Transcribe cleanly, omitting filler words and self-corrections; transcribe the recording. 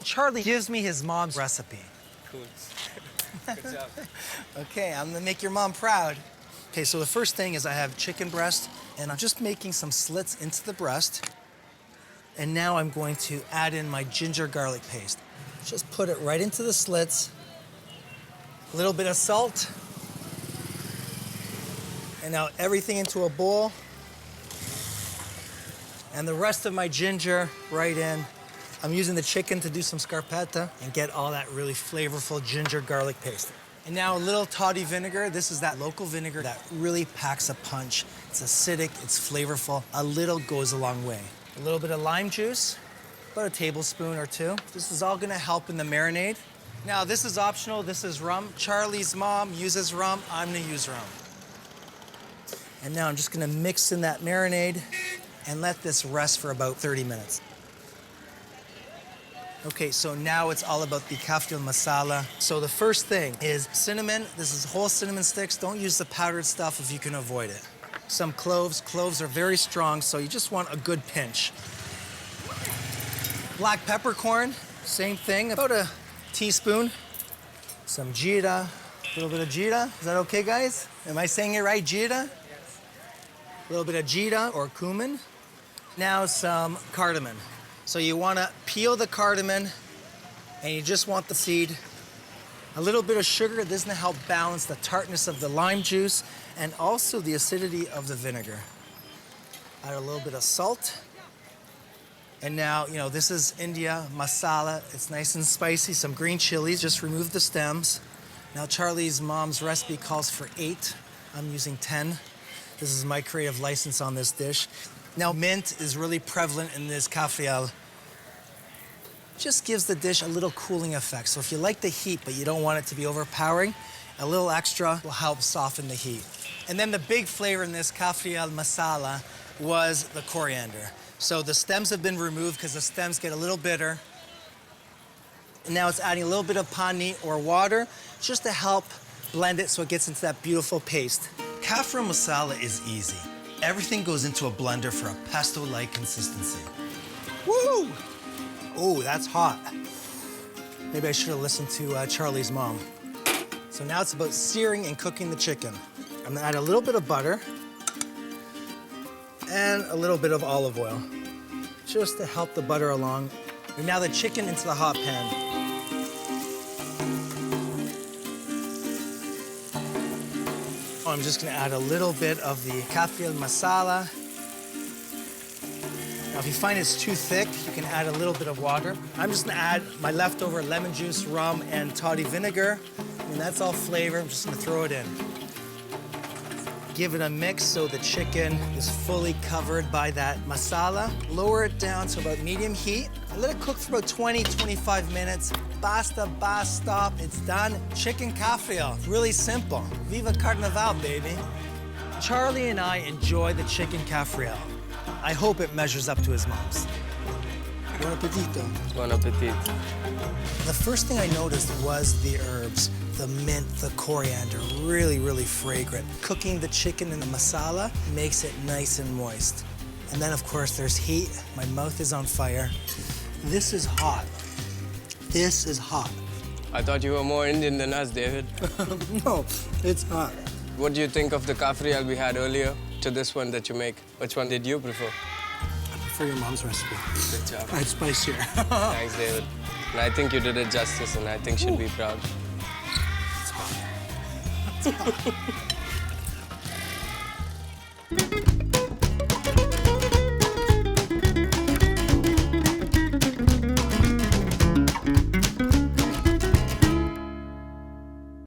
Charlie gives me his mom's recipe. Cool. Good job. Okay, I'm gonna make your mom proud. Okay, so the first thing is I have chicken breast, and I'm just making some slits into the breast. And now I'm going to add in my ginger garlic paste. Just put it right into the slits. A little bit of salt. And now everything into a bowl. And the rest of my ginger right in. I'm using the chicken to do some scarpetta and get all that really flavorful ginger garlic paste. And now a little toddy vinegar. This is that local vinegar that really packs a punch. It's acidic, it's flavorful. A little goes a long way. A little bit of lime juice, about a tablespoon or two. This is all gonna help in the marinade. Now this is optional, this is rum. Charlie's mom uses rum, I'm gonna use rum. And now I'm just gonna mix in that marinade and let this rest for about 30 minutes. Okay, so now it's all about the Cafreal masala. So the first thing is cinnamon. This is whole cinnamon sticks. Don't use the powdered stuff if you can avoid it. Some cloves. Cloves are very strong, so you just want a good pinch. Black peppercorn, same thing, about a teaspoon. Some jeera, a little bit of jeera. Is that okay, guys? Am I saying it right, jeera? Yes. A little bit of jeera or cumin. Now some cardamom. So you want to peel the cardamom, and you just want the seed. A little bit of sugar. This is going to help balance the tartness of the lime juice and also the acidity of the vinegar. Add a little bit of salt. And now, you know, this is India masala. It's nice and spicy. Some green chilies. Just remove the stems. Now, Charlie's mom's recipe calls for 8. I'm using 10. This is my creative license on this dish. Now, mint is really prevalent in this Cafreal. Just gives the dish a little cooling effect. So if you like the heat, but you don't want it to be overpowering, a little extra will help soften the heat. And then the big flavor in this Cafreal masala was the coriander. So the stems have been removed because the stems get a little bitter. And now it's adding a little bit of pani or water just to help blend it so it gets into that beautiful paste. Cafreal masala is easy. Everything goes into a blender for a pesto-like consistency. Woo! Oh, that's hot. Maybe I should have listened to Charlie's mom. So now it's about searing and cooking the chicken. I'm gonna add a little bit of butter and a little bit of olive oil, just to help the butter along. And now the chicken into the hot pan. I'm just gonna add a little bit of the Cafreal masala. Now, if you find it's too thick, you can add a little bit of water. I'm just gonna add my leftover lemon juice, rum, and toddy vinegar. And that's all flavor. I'm just gonna throw it in. Give it a mix so the chicken is fully covered by that masala. Lower it down to about medium heat. And let it cook for about 20, 25 minutes. Basta, stop, it's done. Chicken Cafreal, really simple. Viva Carnaval, baby. Charlie and I enjoy the chicken Cafreal. I hope it measures up to his mom's. Buon appetito. Buon appetit. The first thing I noticed was the herbs, the mint, the coriander, really, really fragrant. Cooking the chicken in the masala makes it nice and moist. And then, of course, there's heat. My mouth is on fire. This is hot. This is hot. I thought you were more Indian than us, David. No, it's hot. What do you think of the Cafreal we had earlier to this one that you make? Which one did you prefer? I prefer your mom's recipe. Good job. It's spicier. Thanks, David. And I think you did it justice, and I think she'd be proud. It's hot. It's hot.